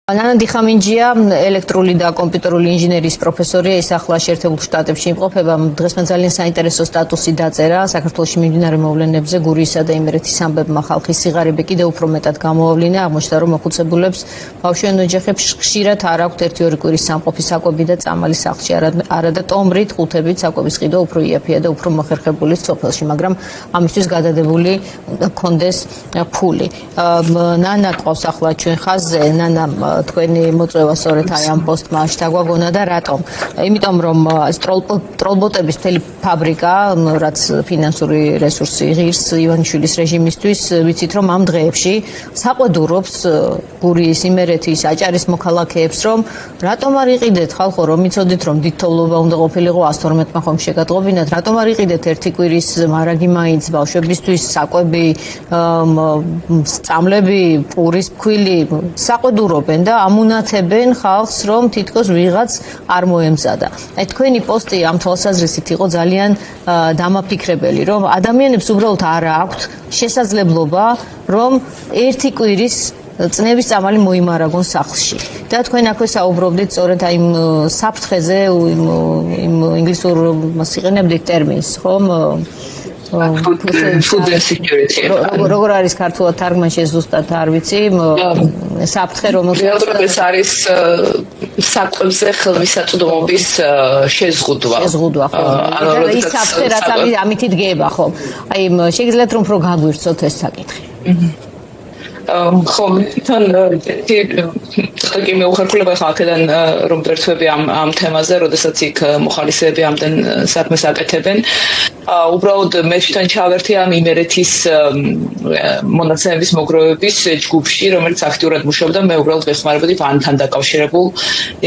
ნანა დიხამინჯია ელექტრული და კომპიუტერული ინჟინერიის პროფესორია, ის ახლა შეერთებულ შტატებში იმყოფება. დღეს მან ძალიან საინტერესო სტატუსი დაწერა საქართველოში მიმდინარე მოვლენებზე. გურიისა და იმერეთის ამბებმა ხალხის სიღარიბე კიდევ უფრო მეტად გამოავლინა. აღმოჩნდა, რომ მოხუცებულებს ბავშვიან ოჯახებს ხშირად არ აქვთ 1-2 კვირის სამყოფი საკვები და წამალი სახლში, არა და ტომბრით, ხუთებით საკვების ყიდვა უფრო იაფია და უფრო მოხერხებული სოფელში, მაგრამ ამისთვის გადადებული უნდა გქონდეს ფული. ნანა ყავს ახლა ჩვენ ხაზზე. ნანა, თქვენი მოწვევა სწორედ აი ამ პოსტმა შთაგვაგონა და რატომ? იმიტომ რომ ტროლბოტების მთელი ფაბრიკა, რაც ფინანსური რესურსი ღირს ივანიშვილის რეჟიმისთვის, ვიცით რომ ამ დღეებში საყვედურობს გურიის, იმერეთის, აჭარის მოქალაქეებს, რომ რატომ არ იყიდეთ ხალხო, რომ იცოდით რომ დიდთოვლობა უნდა ყოფილიყო 112-მა ხომ შეგატყობინათ, რატომ არ იყიდეთ 1 კვირის მარაგი მაინც ბავშვებისთვის საკვები, წამლები, პურის ფქვილი, საყვედურობენ და ამუნათებენ ხალხს, რომ თითქოს ვიღაც არ მოემზადა. აი თქვენი პოსტი ამ თვალსაზრისით იყო ძალიან დამაფიქრებელი, რომ ადამიანებს უბრალოდ არ აქვთ შესაძლებლობა, რომ 1 კვირის წნევის წამალი მოიმარაგონ სახლში. და თქვენ აქვე საუბრობდით სწორედ აი საფრთხეზე, იმ ინგლისურ მასიყენებდით ტერმინს, ხომ? Food insecurity. როგორ არის ქართულად თარგმანში ზუსტად არ ვიცი, საფრთხე რომელსაც არის საკვებზე ხელმისაწვდომობის შეზღუდვა. შეზღუდვა, ხო. ის საფრთხე რაც ამით იდგება, ხო. აი შეგიძლიათ რომ უფრო გაგვირცოთ ეს საკითხი. ხო, თან კი მეუხერხულება ხა აქედან რომ ერთვები ამ თემაზე, როდესაც იქ მოხალისეები ამდენ საქმეს აკეთებენ. უბრალოდ მე თვითონ ჩავერთი ამ იმერეთის მონაცემების მოგროვების ჯგუფში, რომელიც აქტიურად მუშაობდა. მე უბრალოდ ვეხმარებოდი ვანთან დაკავშირებულ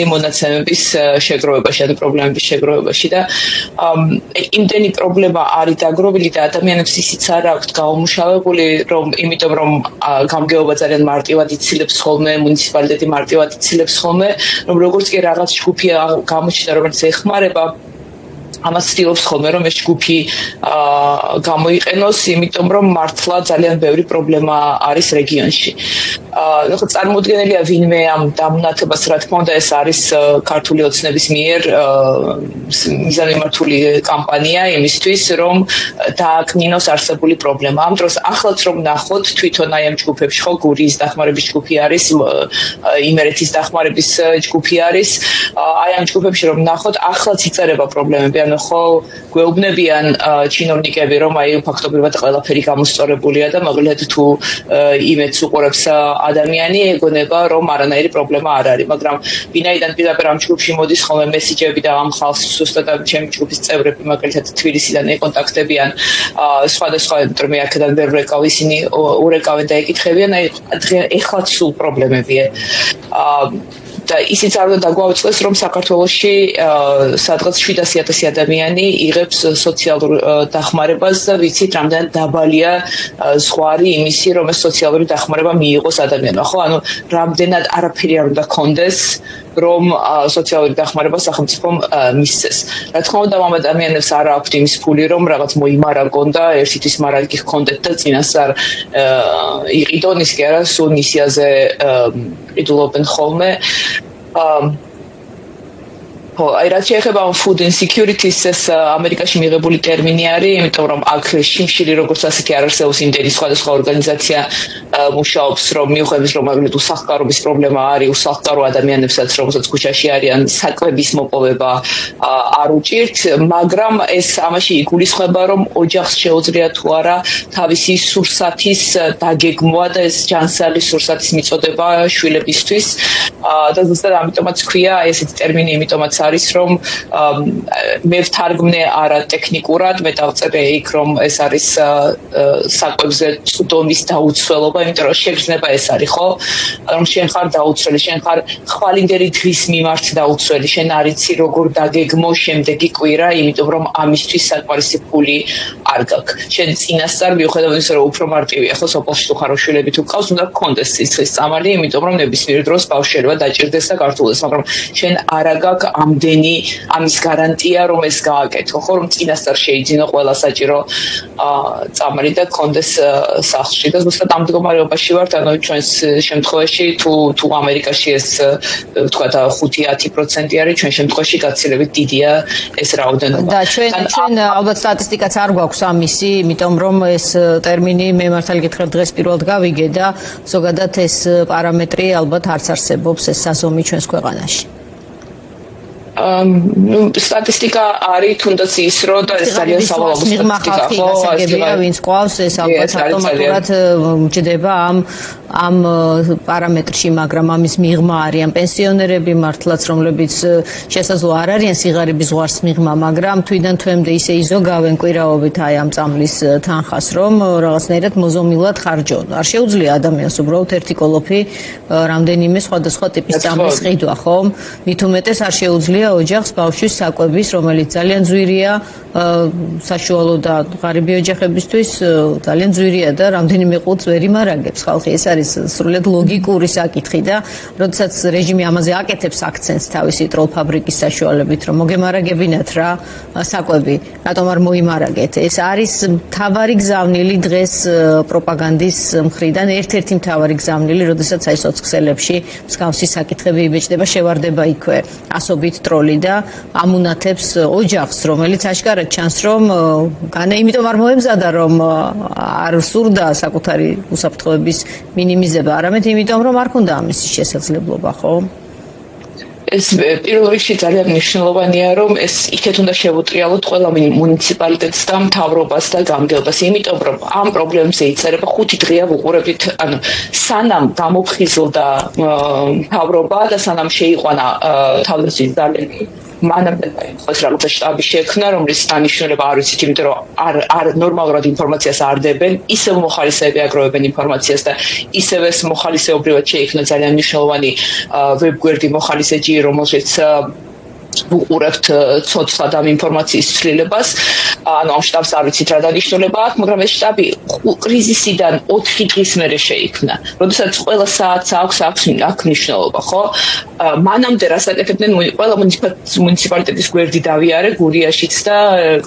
იმ მონაცემების შეგროვებაში, ან პრობლემების შეგროვებაში და იმდენი პრობლემა არის დაგროვილი და ადამიანებს ისიც არ აქვთ გამომუშავებული, რომ იმიტომ რომ გამგეობა ძალიან მარტივად იცილებს ხოლმე, მუნიციპალიტეტი მარტივად იცილებს ხოლმე, რომ როგორც კი რაღაც ჯგუფი გამოჩნდა, რომელიც ეხმარება ამას ცდილობს ხოლმე, რომ ეს ჯგუფი გამოიყენოს, იმიტომ რომ მართლა ძალიან ბევრი პრობლემა არის რეგიონში. ხო, წარმოუდგენელია ვინმე ამ დამონათებას, რა თქმა უნდა, ეს არის ქართული ოცნების მიერ მიზანმიმართული კამპანია იმისთვის, რომ დააკნინოს არსებული პრობლემა. ამ დროს ახლაც რომ ნახოთ თვითონ აი ამ ჯგუფებში, ხო, გურიის დახმარების ჯგუფი არის, იმერეთის დახმარების ჯგუფი არის, აი ამ ჯგუფებში რომ ნახოთ, ახლაც იწერება პრობლემები. ხო გვეუბნებიან ჩინოვნიკები, რომ აი ფაქტობრივად ყველაფერი გამოსწორებულია და მაგალითად თუ იმედს უყურებს ადამიანი, ეგონება რომ არანაირი პრობლემა არ არის, მაგრამ ვინაიდან პირდაპირ ამ ჯგუფში მოდის ხოლმე მესიჯები და ამ ხალხს ზუსტად ჩემი ჯგუფის წევრები მაგალითად თბილისიდან ეკონტაქტებიან სხვადასხვა, იმიტომ რომ აქედან ვერ ვეკავ, ისინი ურეკავენ და ეკითხებიან, აი ეხლა სულ პრობლემებია. და ისიც არ უნდა დაგვაუწყდეს, რომ საქართველოში სადღაც 700,000 ადამიანი იღებს სოციალურ დახმარებას და ვიცით, რამდენად დაბალია ზღვარი იმისი, რომ ეს სოციალური დახმარება მიიღოს ადამიანმა. ხო, ანუ რამდენად არაფერი არ უნდა კონდეს, რომ სოციალური დახმარება სახელმწიფომ მისცეს. რა თქმა უნდა, ამ ადამიანებს არ აქვთ იმის ფული, რომ რაღაც მოიმარაგონ და ერთი თვის მარაგი ჰქონდეთ და წინასწარ იყიდონ, ის კი არა, სულ მისიაზე ყიდულობენ ხოლმე. ხო, აი რაც შეეხება food insecurity-ს, ეს ამერიკაში მიღებული ტერმინი არის, იმიტომ რომ აქ შიმშილი როგორც ასეთი არ არსებობს, იმდენი სხვადასხვა ორგანიზაცია მუშაობს, რომ მიუხედავად რომ მაგალითად უსახლკარობის პრობლემა არის, უსახლკარო ადამიანებსაც, რომელსაც ქუჩაში არიან, საკვების მოპოვება არ უჭირთ, მაგრამ ეს ამაში იგულისხმება, რომ ოჯახს შეუძლია თუ არა თავისი სურსათის დაგეგმვა და ეს ჯანსაღი სურსათის მიწოდება შვილებისთვის და ზუსტად ამიტომაც ქვია ესეთი ტერმინი, იმიტომაც არის რომ მე ვთარგმნე არა ტექნიკურად, მე დავწერე იქ რომ ეს არის საკვებზე წვდომის დაუცველობა, იმიტომ რომ შეგრძნება ეს არის, ხო? რომ შენ ხარ დაუცველი, შენ ხარ ხვალინდელი დღის მიმართ დაუცველი, შენ არ იცი როგორ დაგეგმო შემდეგი კვირა, იმიტომ რომ ამისთვის საკმარისი ფული არ გაქვს. შენ წინასწარ მიუხედავად იმისა, რომ უფრო მარტივია, ხო, სოფელში თუ ხარ, შვილები თუ გყავს, უნდა გქონდეს სიცხის წამალი, იმიტომ რომ ნებისმიერ დროს ბავშვი შეიძლება დაჭირდეს და გართულდეს, მაგრამ შენ არა გაქვს ამ რამდენი ამის გარანტია რომ ეს გააკეთო ხო რომ წინასწარ შეიძინო ყველა საჭირო წამალი და კონდეს სახლში და ზუსტად ამ მდგომარეობაში ვართ ანუ ჩვენს შემთხვევაში თუ ამერიკაში ეს თქვა და 5-10% არის ჩვენ შემთხვევაში გაცილებით დიდია ეს რაოდენობა და ჩვენ ალბათ სტატისტიკაც არ გვაქვს ამისი იმიტომ რომ ეს ტერმინი მე მართალი გითხრათ დღეს პირველად გავიგე და ზოგადად ეს პარამეტრი ალბათ არც არსებობს ეს საზომი ჩვენს ქვეყანაში სტატისტიკა არის თუნდაც ის რომ და ეს ძალიან სავალალო სტატისტიკაა ვინც ყავს ეს ალბათ ავტომატურად მჯდება ამ პარამეტრში მაგრამ ამის მიღმა არიან პენსიონერები მართლაც რომლებიც შესაძლოა არ არიან სიღარიბის ზღვარს მიღმა მაგრამ თვიდან თვემდე ისე იზოგავენ კვირაობით აი ამ წამლის თანხას რომ რაღაცნაირად მოზომილად ხარჯონ არ შეუძლია ადამიანს უბრალოდ ერთი კოლოფი რამდენიმე სხვადასხვა ტიპის წამლის ყიდვა ხომ მით უმეტეს არ შეუძლია ოჯახს ბავშვის საკვების რომელიც ძალიან ძვირია საშუალო და ღარიბი ოჯახებისთვის ძალიან ძვირია და რამდენიმე ყუთს ვერ იმარაგებს ხალხი ეს არის სრულიად ლოგიკური საკითხი და როდესაც რეჟიმი ამაზე აკეთებს აქცენტს თავისი ტროლფაბრიკის საშუალებით რომ მოგემარაგებინათ რა საკვები რატომ არ მოიმარაგეთ ეს არის მთავარი გზავნილი დღეს პროპაგანდის მხრიდან ერთ-ერთი მთავარი გზავნილი როდესაც აი სოციალებში მსგავსი საკითხები იბეჭდება შევარდება იქვე ასობით ტროლი და ამუნათებს ოჯახს რომელიც აშკარად ჩანს რომ განა იმიტომ არ მოემზადა რომ არ სურდა საკუთარი უსაფრთხოების მინიმიზება არამედ იმიტომ რომ არ ქონდა ამის შესაძლებლობა ხო ეს პირველ რიგში ძალიან მნიშვნელოვანია რომ ეს იქეთ უნდა შევუტრიალოთ ყველა მუნიციპალიტეტს და მთავრობას და გამგეობას იმიტომ რომ ამ პრობლემებზე იწერება 5 დღეა ვუყურებთ ანუ სანამ გამოფხიზლდა მთავრობა და სანამ შეიყვანა თავდაცვის ძალები მანამდე ხოს რაღაცა შტაბი შექმნა რომლის დანიშნულება არ ვიცით იმიტომ რომ არ ნორმალურად ინფორმაციას არ დებენ ისევ მოხალისეები აგროვებენ ინფორმაციას და ისევ ეს მოხალისეობრივად შეიქმნა ძალიან მნიშვნელოვანი ვებგვერდი მოხალისეჯი რომელშიც ვუყურებთ ცოცხლად ამ ინფორმაციის ცვლილებას ანუ ამ შტაბს არ ვიცით რა დანიშნულება აქვს მაგრამ ეს შტაბი კრიზისიდან 4 დღის მერე შეიქმნა როდესაც ყველა საათს აქვს მნიშვნელობა ხო მანამდე რასაკეთებდნენ ყველა მუნიციპალიტეტის გვერდი დავიარე გურიაშიც და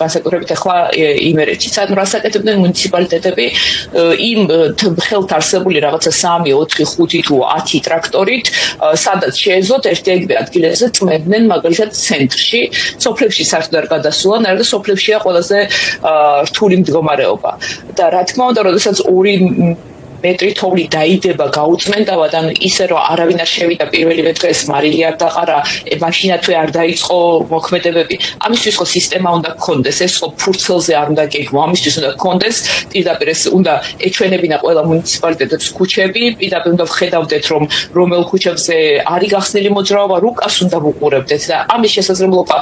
განსაკუთრებით ახლა იმერეთშიც ანუ რასაკეთებდნენ მუნიციპალიტეტები იმ ხელთ არსებული რაღაცა 3 4 5 თუ 10 ტრაქტორით სადაც შეეძლოთ ერთ-ერთი ადგილებზე წმებდნენ მაგალითად ცენტრში სოფლებში საერთოდ არ გადასულან არა და სოფლებშია ყველაზე რთული მდგომარეობა და რა თქმა უნდა როდესაც 2 მეტრი თოვლი დაიდება გაუწმენდავად ან ისე რომ არავინ არ შევიდა პირველივე დღეს მარილი არ დაყარა მაშინათვე არ დაიწყო მოქმედებები ამისთვის ხო სისტემა უნდა გქონდეს ეს ხო ფურცელზე არ უნდა გეგმო ამისთვის უნდა გქონდეს პირდაპირ ეს უნდა ეჩვენებინა ყველა მუნიციპალიტეტის ქუჩები პირდაპირ უნდა ვხედავდეთ რომ რომელ ქუჩებზე არის გახსნილი მოძრაობა რუკას უნდა ვუყურებდეთ და ამის შესაძლებლობა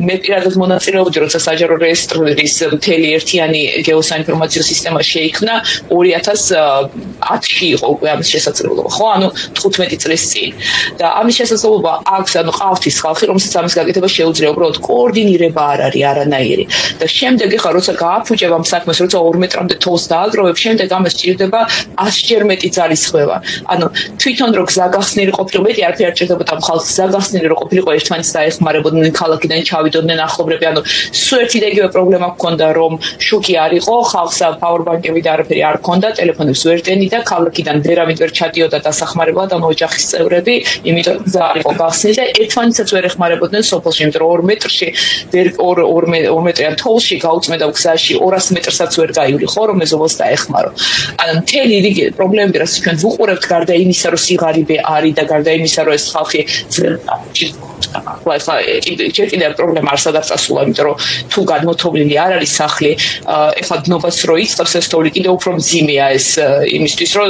მე პირადად მონაწილეობდი როცა საჯარო რეესტრის მთელი ერთიანი გეოსაინფორმაციო სისტემა შეიქმნა 2010-ში იყო უკვე ამის შესაძლებლობა ხო ანუ 15 წლის წინ და ამის შესაძლებლობა აქვს ანუ ყავთ ის ხალხი რომელსაც ამის გაკეთება შეუძლია უბრალოდ კოორდინირება არ არის არანაირი და შემდეგ ხა როცა გააფუჭებ ამ საქმეს როცა 2 მეტრამდე თოლს დააგროვებ შემდეგ ამას ჭირდება 100-ჯერ მეტი ძალისხმევა ანუ თვითონ რო გზაგახსნილი ყოფილიყო მეტი არაფერი არ ჭირდებოდა ხალხს გზაგახსნილი რო ყოფილიყო ერთმანეთს დაეხმარებოდნენ ქალაქიდან ჩავიდოდნენ ახლობრები ანუ სულ ერთი და იგივე პრობლემა ჰქონდა რომ შუქი არ იყო ხალხს პაუერბანკები და არაფერი არ ჰქონდა ტელეფონებს ვერ დენიდა ქალაქიდან ვერავინ ვერ ჩადიოდა დასახმარებლად ამ ოჯახის წევრები იმიტომ გზა არ იყო გახსნილი და ერთმანეთსაც ვერ ეხმარებოდნენ სოფელში იმიტომ რომ 2 მეტრში 2 მეტრიან თოლში გაუწმენდა გზაში 200 მეტრსაც ვერ გაივლი ხო რომ მეზობელს დაეხმარო ანუ მთელი რიგი პრობლემები რაც ჩვენ ვუყურებთ გარდა იმისა რომ სიღარიბე არის და გარდა იმისა რომ ეს ხალხი ახლა ჯერ კიდევ პრობლემა არ სადაც წასულა იმიტომ რომ თუ გადმოთოვლილი არ არის სახლი ეხლა დნობას რო იწყებს ეს თოვლი კიდევ უფრო მძიმეა ეს იმისთვის რომ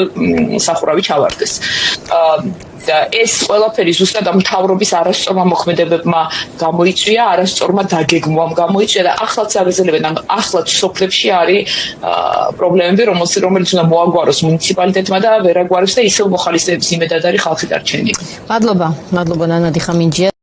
სახურავი ჩავარდეს და ეს ყველაფერი ზუსტად ამ მთავრობის არასწორმა მოქმედებებმა გამოიწვია, არასწორმა დაგეგმვამ გამოიწვია და ახლაც აგრძელებენ ამ ახლაც სოფლებში არის პრობლემები, რომელიც უნდა მოაგვაროს მუნიციპალიტეტმა და ვერ აგვარებს და ისევ მოხალისეების იმედად არის ხალხი დარჩენილი. მადლობა ნანადი ხამინჯია.